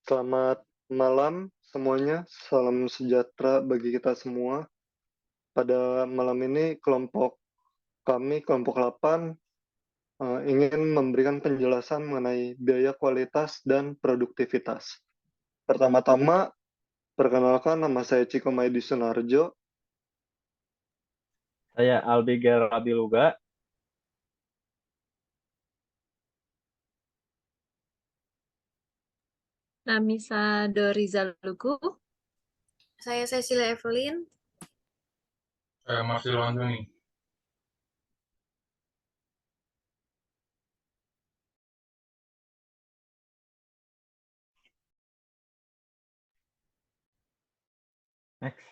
Selamat malam semuanya, salam sejahtera bagi kita semua. Pada malam ini kelompok 8 ingin memberikan penjelasan mengenai biaya kualitas dan produktivitas. Pertama-tama, perkenalkan nama saya Ciko Maedi Sunarjo. Saya Albi Gerabiluga. Namisa Dorizal Lugu. Saya Cecilia Evelyn. Saya Marcelo Antoni. Next.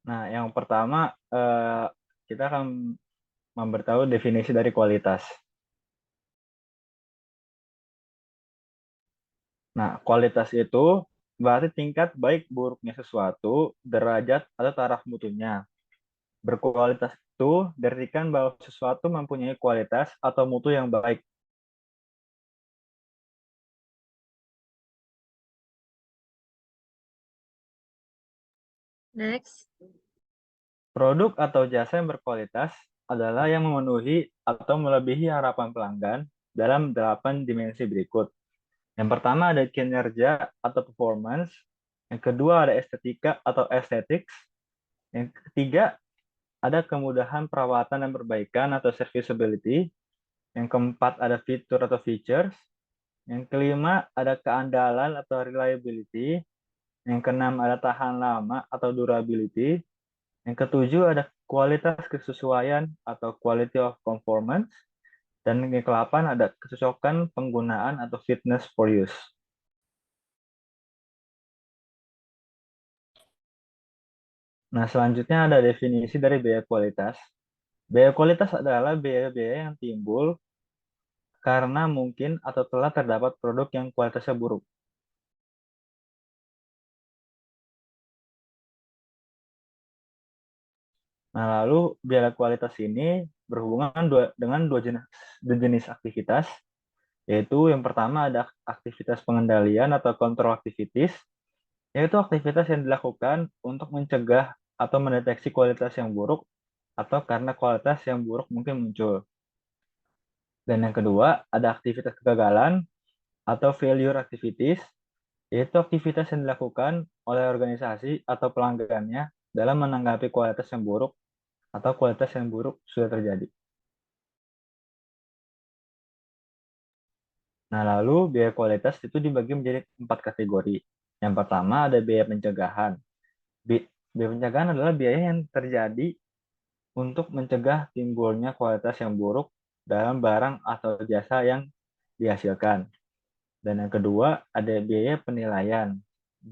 Nah, yang pertama kita akan memberitahu definisi dari kualitas. Nah, kualitas itu berarti tingkat baik buruknya sesuatu, derajat atau taraf mutunya. Berkualitas itu diartikan bahwa sesuatu mempunyai kualitas atau mutu yang baik. Next. Produk atau jasa yang berkualitas adalah yang memenuhi atau melebihi harapan pelanggan dalam 8 dimensi berikut. Yang pertama ada kinerja atau performance. Yang kedua ada estetika atau aesthetics. Yang ketiga ada kemudahan perawatan dan perbaikan atau serviceability. Yang keempat ada fitur atau features. Yang kelima ada keandalan atau reliability. Yang keenam ada tahan lama atau durability. Yang ketujuh ada kualitas kesesuaian atau quality of conformance. Dan yang ke-8 ada kecocokan penggunaan atau fitness for use. Nah, selanjutnya ada definisi dari biaya kualitas. Biaya kualitas adalah biaya-biaya yang timbul karena mungkin atau telah terdapat produk yang kualitasnya buruk. Nah, lalu biaya kualitas ini berhubungan dengan dua jenis aktivitas, yaitu yang pertama ada aktivitas pengendalian atau control activities, yaitu aktivitas yang dilakukan untuk mencegah atau mendeteksi kualitas yang buruk atau karena kualitas yang buruk mungkin muncul. Dan yang kedua, ada aktivitas kegagalan atau failure activities, yaitu aktivitas yang dilakukan oleh organisasi atau pelanggannya dalam menanggapi kualitas yang buruk atau kualitas yang buruk sudah terjadi. Nah, lalu biaya kualitas itu dibagi menjadi 4 kategori. Yang pertama ada biaya pencegahan. Biaya pencegahan adalah biaya yang terjadi untuk mencegah timbulnya kualitas yang buruk dalam barang atau jasa yang dihasilkan. Dan yang kedua ada biaya penilaian.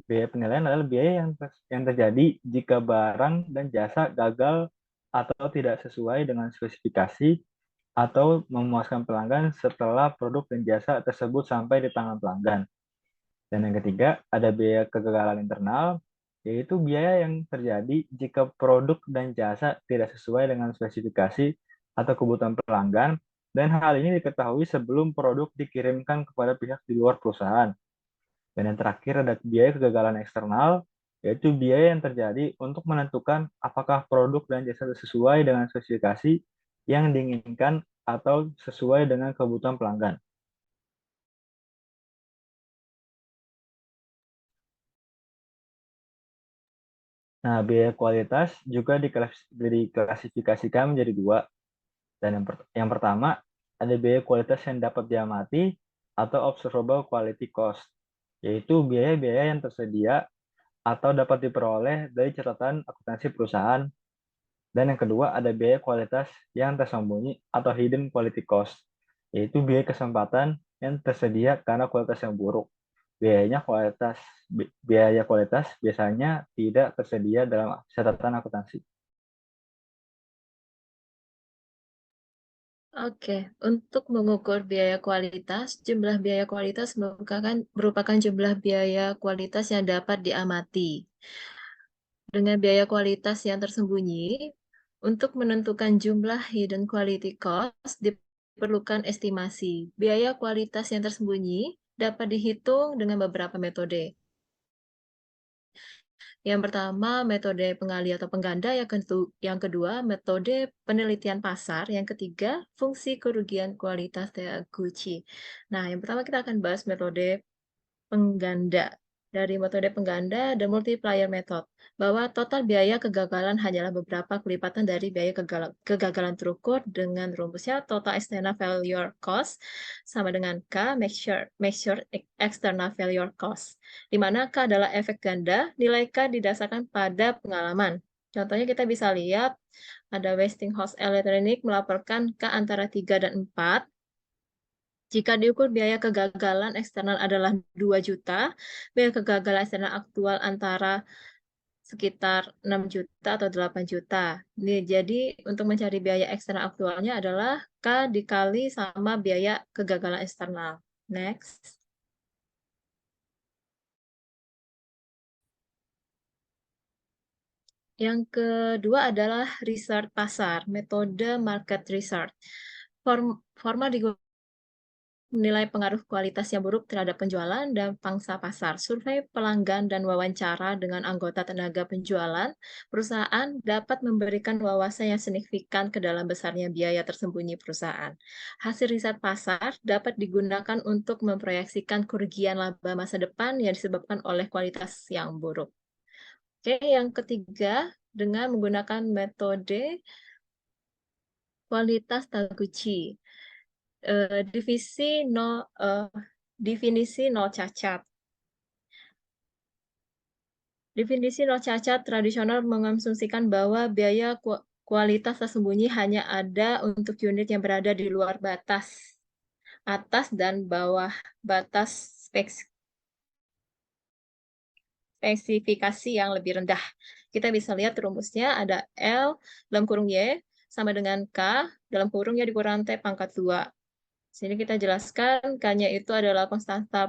Biaya penilaian adalah biaya yang terjadi jika barang dan jasa gagal atau tidak sesuai dengan spesifikasi atau memuaskan pelanggan setelah produk dan jasa tersebut sampai di tangan pelanggan. Dan yang ketiga ada biaya kegagalan internal, yaitu biaya yang terjadi jika produk dan jasa tidak sesuai dengan spesifikasi atau kebutuhan pelanggan, dan hal ini diketahui sebelum produk dikirimkan kepada pihak di luar perusahaan. Dan yang terakhir ada biaya kegagalan eksternal, yaitu biaya yang terjadi untuk menentukan apakah produk dan jasa sesuai dengan spesifikasi yang diinginkan atau sesuai dengan kebutuhan pelanggan. Nah, biaya kualitas juga diklasifikasikan menjadi dua. Dan yang pertama, ada biaya kualitas yang dapat diamati atau observable quality cost, yaitu biaya-biaya yang tersedia atau dapat diperoleh dari catatan akuntansi perusahaan. Dan yang kedua, ada biaya kualitas yang tersembunyi atau hidden quality cost, yaitu biaya kesempatan yang tersedia karena kualitas yang buruk. Biaya kualitas biasanya tidak tersedia dalam catatan akuntansi. Oke, untuk mengukur biaya kualitas, jumlah biaya kualitas merupakan jumlah biaya kualitas yang dapat diamati. Dengan biaya kualitas yang tersembunyi, untuk menentukan jumlah hidden quality cost diperlukan estimasi. Biaya kualitas yang tersembunyi dapat dihitung dengan beberapa metode. Yang pertama, metode penggali atau pengganda. Yang kedua, metode penelitian pasar. Yang ketiga, fungsi kerugian kualitas Taguchi. Nah, yang pertama kita akan bahas metode pengganda. Dari metode pengganda, the multiplier method, bahwa total biaya kegagalan hanyalah beberapa kelipatan dari biaya kegagalan terukur dengan rumusnya total external failure cost sama dengan K, measure external failure cost, di mana K adalah efek ganda, nilai K didasarkan pada pengalaman. Contohnya kita bisa lihat ada Westinghouse Electronic melaporkan K antara 3 dan 4. Jika diukur biaya kegagalan eksternal adalah 2 juta, biaya kegagalan eksternal aktual antara sekitar 6 juta atau 8 juta. Jadi untuk mencari biaya eksternal aktualnya adalah K dikali sama biaya kegagalan eksternal. Next. Yang kedua adalah research pasar, metode market research. Formal digunakan menilai pengaruh kualitas yang buruk terhadap penjualan dan pangsa pasar. Survei pelanggan dan wawancara dengan anggota tenaga penjualan perusahaan dapat memberikan wawasan yang signifikan ke dalam besarnya biaya tersembunyi perusahaan. Hasil riset pasar dapat digunakan untuk memproyeksikan kerugian laba masa depan yang disebabkan oleh kualitas yang buruk. Oke, yang ketiga, dengan menggunakan metode kualitas Taguchi. Definisi nol cacat. Definisi nol cacat tradisional mengasumsikan bahwa biaya kualitas tersembunyi hanya ada untuk unit yang berada di luar batas atas dan bawah batas spesifikasi yang lebih rendah. Kita bisa lihat rumusnya ada L dalam kurung Y sama dengan K dalam kurung Y dikurang T pangkat 2. Sini kita jelaskan K-nya itu adalah konstanta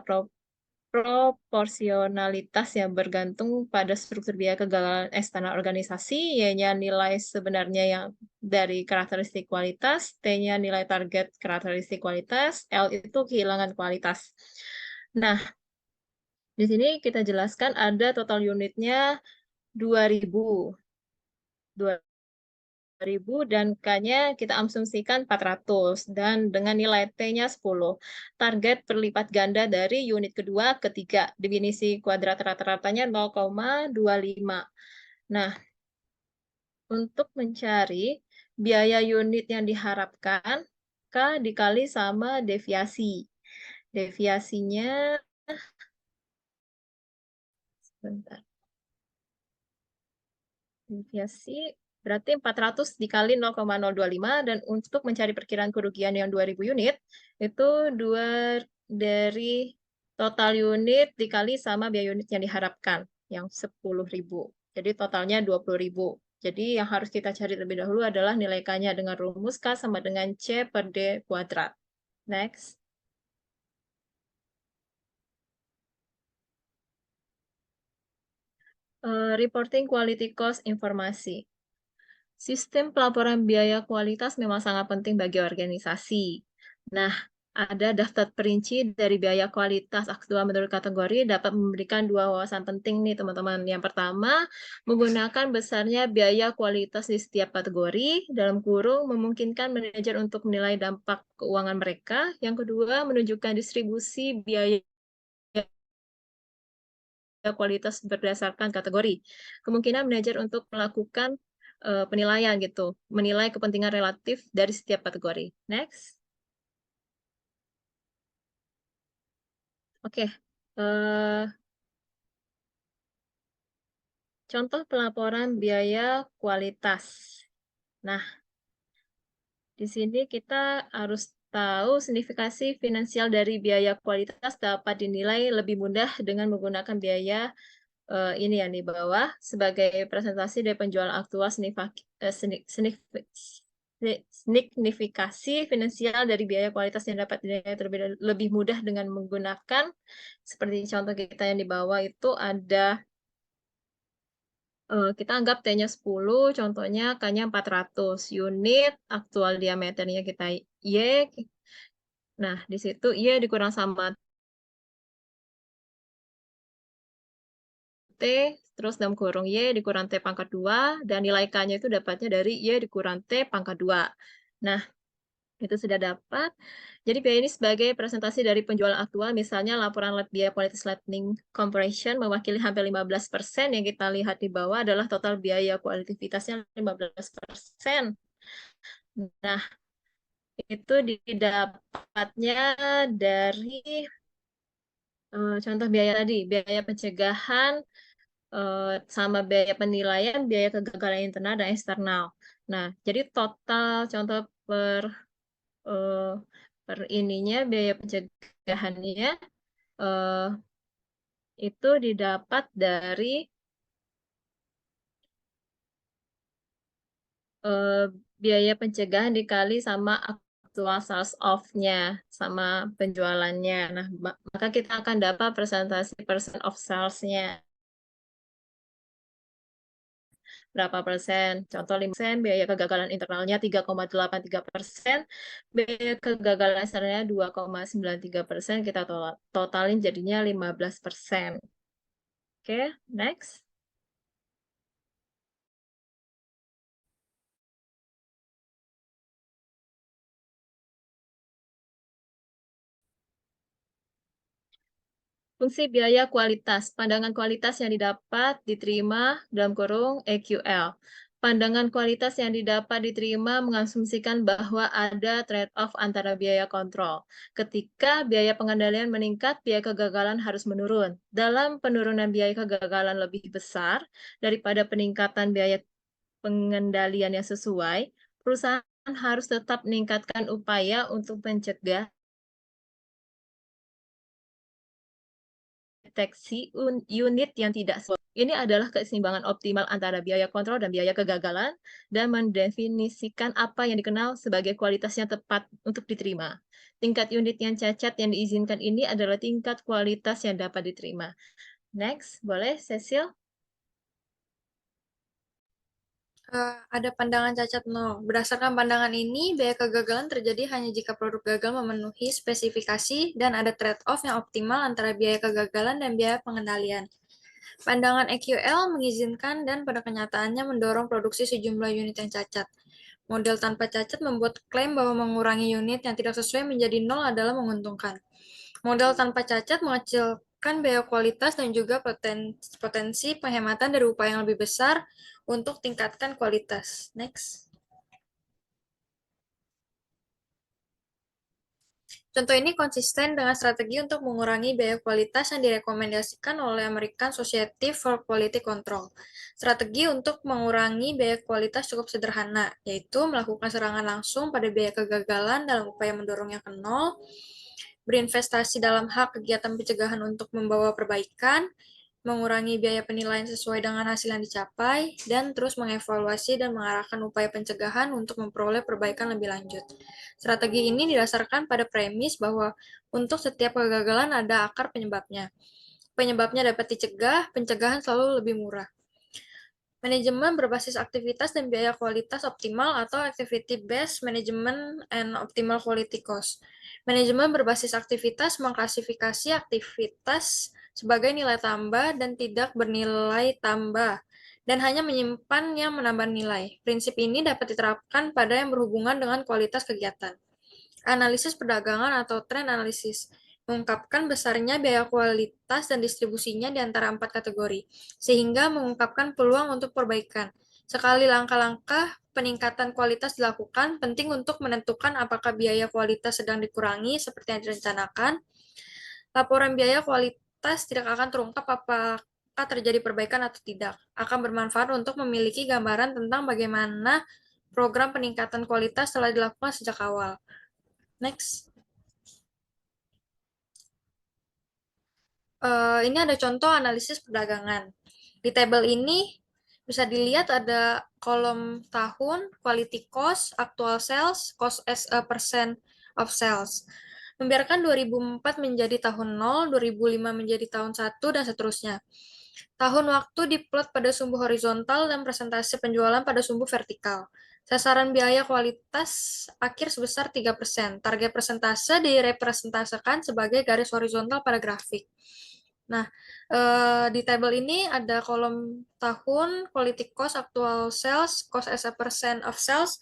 proporsionalitas yang bergantung pada struktur biaya kegagalan eksternal organisasi, Y-nya nilai sebenarnya yang dari karakteristik kualitas, T-nya nilai target karakteristik kualitas, L itu kehilangan kualitas. Nah, di sini kita jelaskan ada total unitnya 2000. 2000 dan K-nya kita asumsikan 400 dan dengan nilai T-nya 10. Target berlipat ganda dari unit kedua ke 3. Definisi kuadrat rata-ratanya 0,25. Nah, untuk mencari biaya unit yang diharapkan, K dikali sama deviasi. Deviasinya sebentar. Deviasi berarti 400 dikali 0,025 dan untuk mencari perkiraan kerugian yang 2000 unit itu 2 dari total unit dikali sama biaya unit yang diharapkan yang 10.000. Jadi totalnya 20.000. Jadi yang harus kita cari terlebih dahulu adalah nilai K-nya dengan rumus K sama dengan C per D kuadrat. Next. Reporting quality cost informasi. Sistem pelaporan biaya kualitas memang sangat penting bagi organisasi. Nah, ada daftar perinci dari biaya kualitas aktual menurut kategori dapat memberikan 2 wawasan penting nih teman-teman. Yang pertama, menggunakan besarnya biaya kualitas di setiap kategori, dalam kurung memungkinkan manajer untuk menilai dampak keuangan mereka. Yang kedua, menunjukkan distribusi biaya kualitas berdasarkan kategori. Kemungkinan manajer untuk melakukan penilaian gitu, menilai kepentingan relatif dari setiap kategori. Next. Oke. Contoh pelaporan biaya kualitas. Nah, di sini kita harus tahu signifikasi finansial dari biaya kualitas dapat dinilai lebih mudah dengan menggunakan biaya ini yang di bawah sebagai presentasi dari penjualan aktual signifikasi finansial dari biaya kualitas yang dapat dinilai lebih mudah dengan menggunakan seperti contoh kita yang di bawah itu ada Kita anggap T-nya 10, contohnya K-nya 400 unit, aktual diameternya kita Y. Nah, di situ Y dikurang sama T, terus dalam kurung Y dikurang T pangkat 2, dan nilai K-nya itu dapatnya dari Y dikurang T pangkat 2. Nah, itu sudah dapat. Jadi biaya ini sebagai presentasi dari penjualan aktual, misalnya laporan biaya quality lightning compression mewakili hampir 15%, yang kita lihat di bawah adalah total biaya kualitivitasnya 15%. Nah, itu didapatnya dari contoh biaya tadi, biaya pencegahan, sama biaya penilaian, biaya kegagalan internal dan eksternal. Nah, jadi total contoh eh, per ininya, biaya pencegahannya eh, itu didapat dari eh, biaya pencegahan dikali sama aktual sales off-nya, sama penjualannya. Nah, maka kita akan dapat presentasi percent of sales-nya. Berapa persen? Contoh 5%, biaya kegagalan internalnya 3,83%, biaya kegagalan eksternalnya 2,93%, kita totalin jadinya 15%. Oke, next. Fungsi biaya kualitas. Pandangan kualitas yang didapat diterima dalam kurung EQL. Pandangan kualitas yang didapat diterima mengasumsikan bahwa ada trade-off antara biaya kontrol. Ketika biaya pengendalian meningkat, biaya kegagalan harus menurun. Dalam penurunan biaya kegagalan lebih besar daripada peningkatan biaya pengendalian yang sesuai, perusahaan harus tetap meningkatkan upaya untuk mencegah deteksi unit yang tidak sesuai. Ini adalah keseimbangan optimal antara biaya kontrol dan biaya kegagalan, dan mendefinisikan apa yang dikenal sebagai kualitas yang tepat untuk diterima. Tingkat unit yang cacat yang diizinkan ini adalah tingkat kualitas yang dapat diterima. Next, boleh Cecil? Ada pandangan cacat 0. Berdasarkan pandangan ini, biaya kegagalan terjadi hanya jika produk gagal memenuhi spesifikasi dan ada trade-off yang optimal antara biaya kegagalan dan biaya pengendalian. Pandangan EQL mengizinkan dan pada kenyataannya mendorong produksi sejumlah unit yang cacat. Model tanpa cacat membuat klaim bahwa mengurangi unit yang tidak sesuai menjadi 0 adalah menguntungkan. Model tanpa cacat mengecilkan biaya kualitas dan juga potensi penghematan dari upaya yang lebih besar untuk tingkatkan kualitas. Next. Contoh ini konsisten dengan strategi untuk mengurangi biaya kualitas yang direkomendasikan oleh American Society for Quality Control. Strategi untuk mengurangi biaya kualitas cukup sederhana, yaitu melakukan serangan langsung pada biaya kegagalan dalam upaya mendorongnya ke nol, berinvestasi dalam hak kegiatan pencegahan untuk membawa perbaikan, mengurangi biaya penilaian sesuai dengan hasil yang dicapai, dan terus mengevaluasi dan mengarahkan upaya pencegahan untuk memperoleh perbaikan lebih lanjut. Strategi ini didasarkan pada premis bahwa untuk setiap kegagalan ada akar penyebabnya. Penyebabnya dapat dicegah, pencegahan selalu lebih murah. Manajemen berbasis aktivitas dan biaya kualitas optimal atau activity-based management and optimal quality cost. Manajemen berbasis aktivitas mengklasifikasi aktivitas sebagai nilai tambah dan tidak bernilai tambah, dan hanya menyimpan yang menambah nilai. Prinsip ini dapat diterapkan pada yang berhubungan dengan kualitas kegiatan. Analisis perdagangan atau trend analisis mengungkapkan besarnya biaya kualitas dan distribusinya di antara 4 kategori, sehingga mengungkapkan peluang untuk perbaikan. Sekali langkah-langkah peningkatan kualitas dilakukan, penting untuk menentukan apakah biaya kualitas sedang dikurangi seperti yang direncanakan. Laporan biaya kualitas tidak akan terungkap apakah terjadi perbaikan atau tidak. Akan bermanfaat untuk memiliki gambaran tentang bagaimana program peningkatan kualitas telah dilakukan sejak awal. Next. Ini ada contoh analisis perdagangan. Di tabel ini bisa dilihat ada kolom tahun, quality cost, actual sales, cost as a percent of sales. Membiarkan 2004 menjadi tahun 0, 2005 menjadi tahun 1, dan seterusnya. Tahun waktu diplot pada sumbu horizontal dan presentase penjualan pada sumbu vertikal. Sasaran biaya kualitas akhir sebesar 3%. Target persentase direpresentasikan sebagai garis horizontal pada grafik. Nah, di tabel ini ada kolom tahun, quality cost, actual sales, cost as a percent of sales.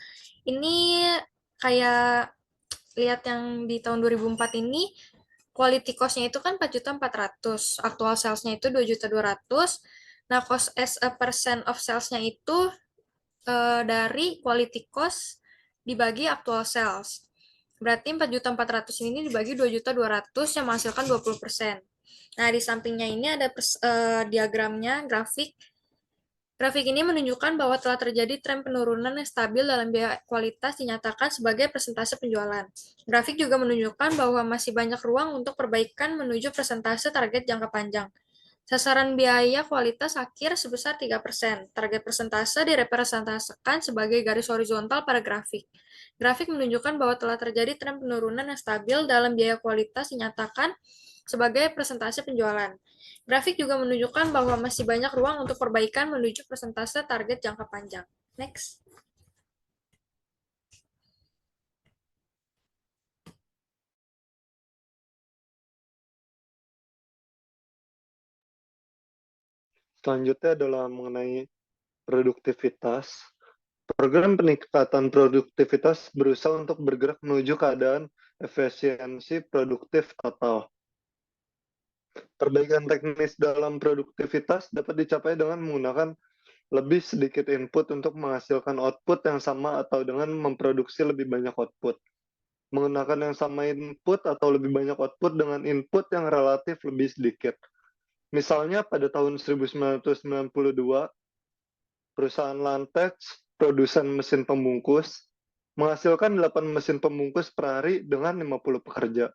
Ini kayak lihat yang di tahun 2004 ini, quality cost-nya itu kan 4.400.000, actual sales-nya itu 2.200.000. Nah, cost as a percent of sales-nya itu dari quality cost dibagi actual sales. Berarti 4.400.000 ini dibagi 2.200.000 yang menghasilkan 20%. Nah, di sampingnya ini ada diagramnya, grafik. Grafik ini menunjukkan bahwa telah terjadi tren penurunan yang stabil dalam biaya kualitas dinyatakan sebagai persentase penjualan. Grafik juga menunjukkan bahwa masih banyak ruang untuk perbaikan menuju persentase target jangka panjang. Sasaran biaya kualitas akhir sebesar 3%. Target persentase direpresentasikan sebagai garis horizontal pada grafik. Grafik menunjukkan bahwa telah terjadi tren penurunan yang stabil dalam biaya kualitas dinyatakan sebagai persentase penjualan. Grafik juga menunjukkan bahwa masih banyak ruang untuk perbaikan menuju persentase target jangka panjang. Next. Selanjutnya adalah mengenai produktivitas. Program peningkatan produktivitas berusaha untuk bergerak menuju keadaan efisiensi produktif total. Perbaikan teknis dalam produktivitas dapat dicapai dengan menggunakan lebih sedikit input untuk menghasilkan output yang sama atau dengan memproduksi lebih banyak output. Menggunakan yang sama input atau lebih banyak output dengan input yang relatif lebih sedikit. Misalnya pada tahun 1992, perusahaan Lantex, produsen mesin pembungkus, menghasilkan 8 mesin pembungkus per hari dengan 50 pekerja.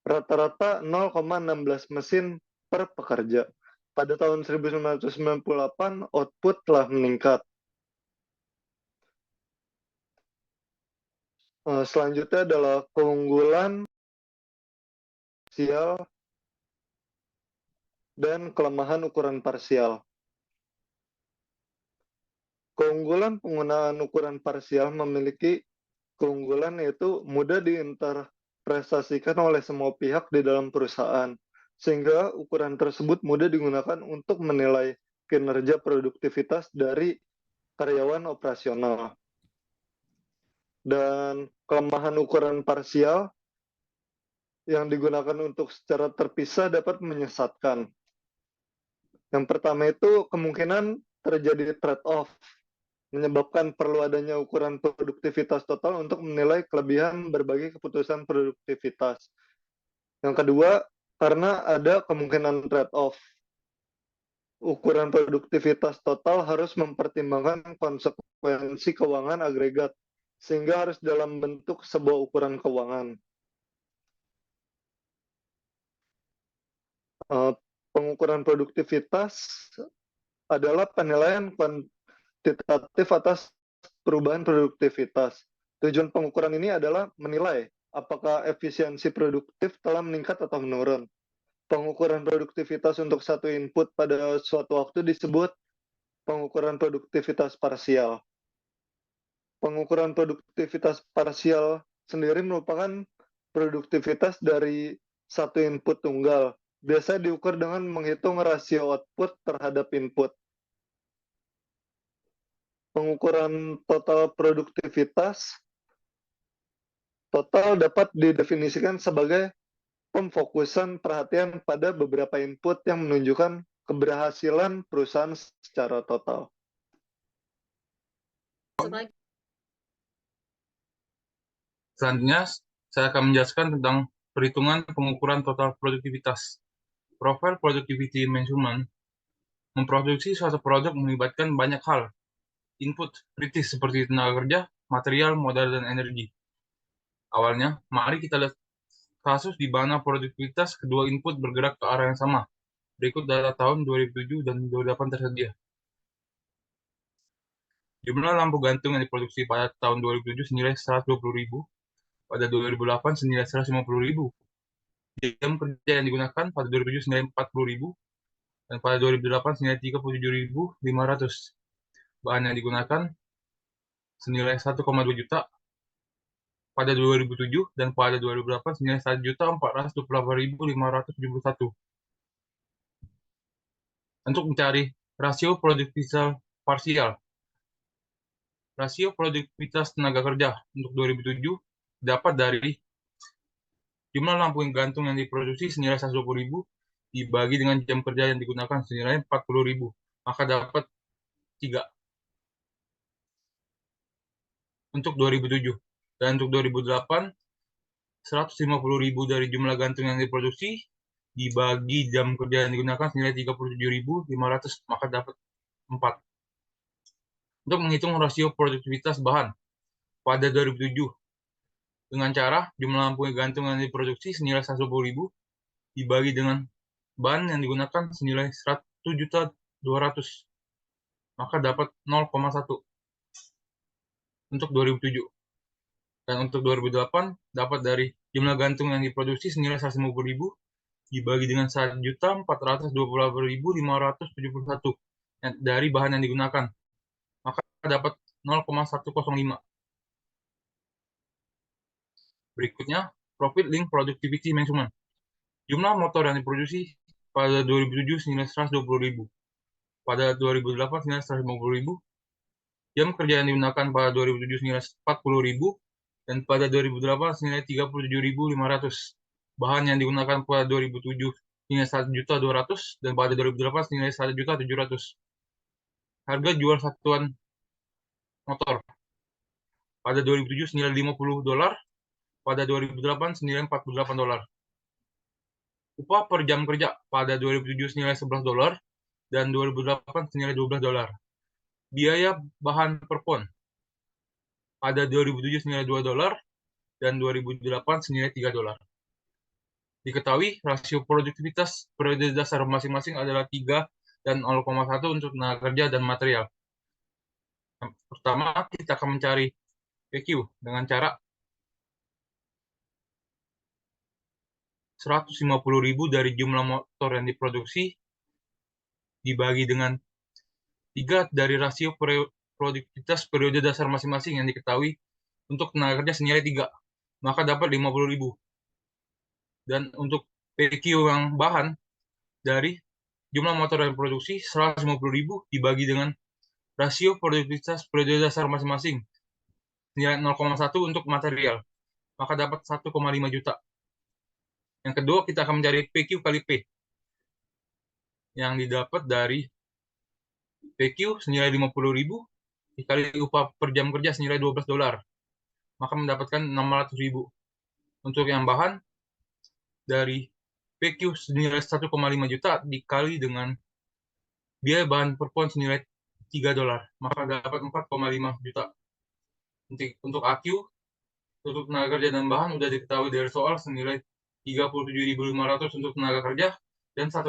Rata-rata 0,16 mesin per pekerja. Pada tahun 1998, output telah meningkat. Selanjutnya adalah keunggulan parsial dan kelemahan ukuran parsial. Keunggulan penggunaan ukuran parsial memiliki keunggulan yaitu mudah diinterpretasikan oleh semua pihak di dalam perusahaan, sehingga ukuran tersebut mudah digunakan untuk menilai kinerja produktivitas dari karyawan operasional. Dan kelemahan ukuran parsial yang digunakan untuk secara terpisah dapat menyesatkan. Yang pertama itu kemungkinan terjadi trade-off, menyebabkan perlu adanya ukuran produktivitas total untuk menilai kelebihan berbagai keputusan produktivitas. Yang kedua, karena ada kemungkinan trade-off. Ukuran produktivitas total harus mempertimbangkan konsekuensi keuangan agregat, sehingga harus dalam bentuk sebuah ukuran keuangan. Pengukuran produktivitas adalah penilaian kuantitatif atas perubahan produktivitas. Tujuan pengukuran ini adalah menilai apakah efisiensi produktif telah meningkat atau menurun. Pengukuran produktivitas untuk satu input pada suatu waktu disebut pengukuran produktivitas parsial. Pengukuran produktivitas parsial sendiri merupakan produktivitas dari satu input tunggal. Biasa diukur dengan menghitung rasio output terhadap input. Pengukuran total produktivitas total dapat didefinisikan sebagai pemfokusan perhatian pada beberapa input yang menunjukkan keberhasilan perusahaan secara total. Selanjutnya, saya akan menjelaskan tentang perhitungan pengukuran total produktivitas. Profile Productivity Measurement memproduksi suatu produk melibatkan banyak hal, input kritis seperti tenaga kerja, material, modal, dan energi. Awalnya, mari kita lihat kasus di mana produktivitas kedua input bergerak ke arah yang sama. Berikut data tahun 2007 dan 2008 tersedia. Jumlah lampu gantung yang diproduksi pada tahun 2007 senilai 120.000, pada 2008 senilai 150.000. Jam kerja yang digunakan pada 2007 senilai 40.000, dan pada 2008 senilai 37.500. Bahan yang digunakan senilai 1,2 juta pada 2007 dan pada 2008 senilai 1.428.571. Untuk mencari rasio produktivitas parsial. Rasio produktivitas tenaga kerja untuk 2007 dapat dari jumlah lampu gantung yang diproduksi senilai 120.000 dibagi dengan jam kerja yang digunakan senilai 40.000, maka dapat 3 untuk 2007. Dan untuk 2008, 150.000 dari jumlah gantung yang diproduksi dibagi jam kerja yang digunakan senilai 37.500, maka dapat 4. Untuk menghitung rasio produktivitas bahan pada 2007, dengan cara jumlah lampu gantung yang diproduksi senilai 110.000 dibagi dengan bahan yang digunakan senilai 100.200, maka dapat 0,1 untuk 2007. Dan untuk 2008 dapat dari jumlah gantung yang diproduksi senilai 150.000 dibagi dengan 1.428.571 dari bahan yang digunakan, maka dapat 0,105. Berikutnya, Profit Link Productivity Measurement. Jumlah motor yang diproduksi pada 2007 senilai 120.000, pada 2008 senilai 150.000, jam kerja yang digunakan pada 2007 senilai 40.000, dan pada 2008 senilai 37.500. Bahan yang digunakan pada 2007 senilai 1.200.000 dan pada 2008 senilai 1.700.000. Harga jual satuan motor pada 2007 senilai $50, pada 2008 senilai $48. Upah per jam kerja pada 2007 senilai $11 dan 2008 senilai $12. Biaya bahan per pon pada 2007 senilai $2 dan 2008 senilai $3. Diketahui rasio produktivitas periode dasar masing-masing adalah 3 dan 0,1 untuk tenaga kerja dan material. Pertama, kita akan mencari PQ dengan cara 150.000 dari jumlah motor yang diproduksi dibagi dengan 3 dari rasio produktivitas periode dasar masing-masing yang diketahui untuk tenaga kerja senilai 3, maka dapat 50.000. Dan untuk PQ yang bahan dari jumlah motor yang diproduksi 150.000 dibagi dengan rasio produktivitas periode dasar masing-masing nilai 0,1 untuk material, maka dapat 1,5 juta. Yang kedua, kita akan mencari PQ kali P yang didapat dari PQ senilai 50.000 dikali upah per jam kerja senilai $12, maka mendapatkan 600.000. Untuk yang bahan dari PQ senilai 1,5 juta dikali dengan biaya bahan per pon senilai $3, maka dapat 4,5 juta. Untuk AQ, untuk tenaga kerja dan bahan sudah diketahui dari soal senilai 37.500 untuk tenaga kerja dan 1,7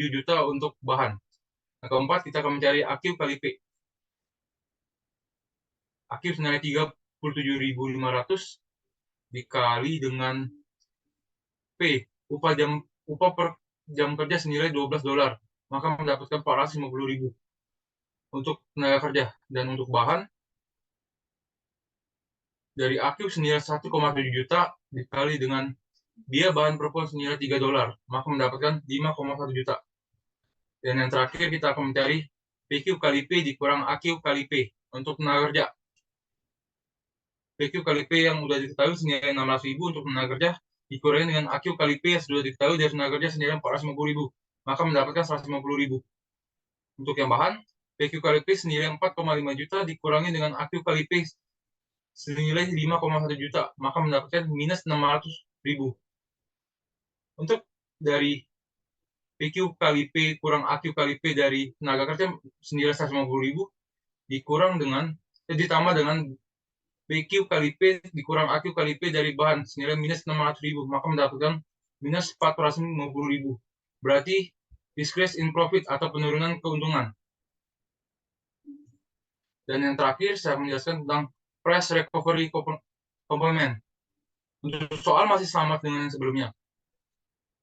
juta untuk bahan. Yang keempat, kita akan mencari AQ kali P. AQ senilai 37.500 dikali dengan P, upah per jam kerja senilai $12, maka mendapatkan 450.000 untuk tenaga kerja. Dan untuk bahan dari AQ senilai 1,7 juta dikali dengan biaya bahan per pon senilai $3, maka mendapatkan 5,1 juta. Dan yang terakhir, kita akan mencari PQ kali P dikurang AQ kali P untuk tenaga kerja. PQ kali P yang sudah diketahui senilai 600.000 untuk tenaga kerja dikurangi dengan AQ kali P yang sudah diketahui dari tenaga kerja senilai 450.000, maka mendapatkan 150.000. Untuk yang bahan, PQ kali P senilai 4,5 juta dikurangi dengan AQ kali P senilai 5,1 juta, maka mendapatkan minus 600.000. Untuk dari PQ kali P kurang AQ kali P dari tenaga kerja senilai 150.000 ditambah dengan PQ kali P dikurang AQ kali P dari bahan senilai minus 600.000, maka mendapatkan minus 450.000. Berarti decrease in profit atau penurunan keuntungan. Dan yang terakhir, saya menjelaskan tentang price recovery complement. Untuk soal masih sama dengan yang sebelumnya.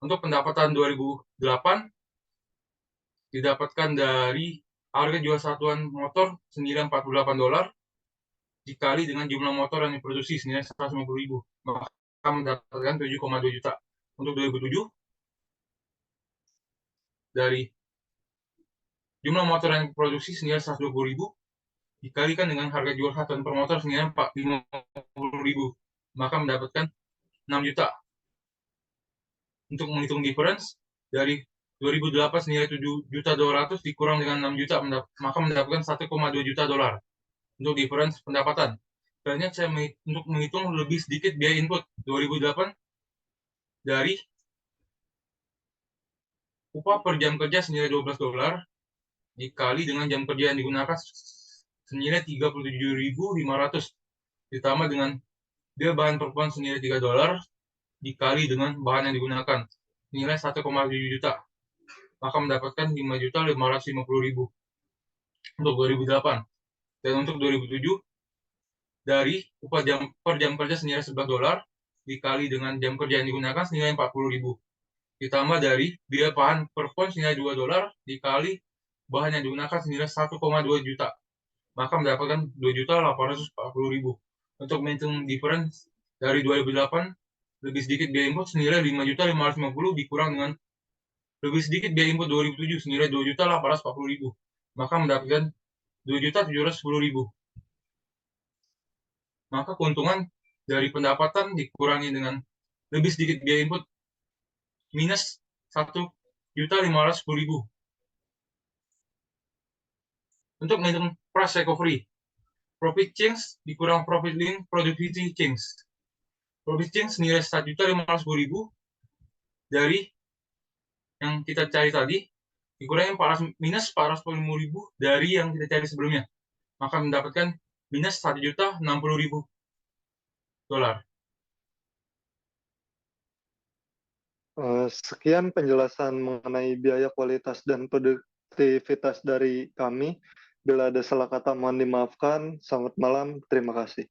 Untuk pendapatan 2008, didapatkan dari harga jual satuan motor senilai $48 dikali dengan jumlah motor yang diproduksi senilai 150.000, maka mendapatkan 7,2 juta. Untuk 2007, dari jumlah motor yang diproduksi senilai 120.000 dikalikan dengan harga jual satuan per motor senilai 50.000, maka mendapatkan 6 juta. Untuk menghitung difference, dari 2008 senilai 7.200.000 dikurang dengan 6 juta, maka mendapatkan 1,2 juta dolar. Untuk difference pendapatan, sebenarnya saya untuk menghitung lebih sedikit biaya input 2008 dari upah per jam kerja senilai $12 dikali dengan jam kerja yang digunakan senilai 37.500 ditambah dengan biaya bahan perpon senilai $3 dikali dengan bahan yang digunakan nilai 1,7 juta, maka mendapatkan 5.550.000 untuk 2008. Dan untuk 2007, dari upah per jam kerja senilai $11 dikali dengan jam kerja yang digunakan senilai 40.000 ditambah dari biaya bahan perpon senilai $2 dikali bahan yang digunakan senilai 1,2 juta, maka mendapatkan 2.840.000. Untuk menghitung difference, dari 2008 lebih sedikit biaya input senilai 5.550.000 dikurang dengan lebih sedikit biaya input 2007 senilai 2.840.000, maka mendapatkan 2.710.000. Maka keuntungan dari pendapatan dikurangi dengan lebih sedikit biaya input minus 1.510.000. Untuk menghitung price recovery, profit change dikurang profit link productivity change. Profit change senilai 1.510.000 dari yang kita cari tadi dikurangi minus 450.000 dari yang kita cari sebelumnya, maka mendapatkan minus 1.060.000 dolar. Sekian penjelasan mengenai biaya kualitas dan produktivitas dari kami. Bila ada salah kata mohon dimaafkan. Selamat malam, terima kasih.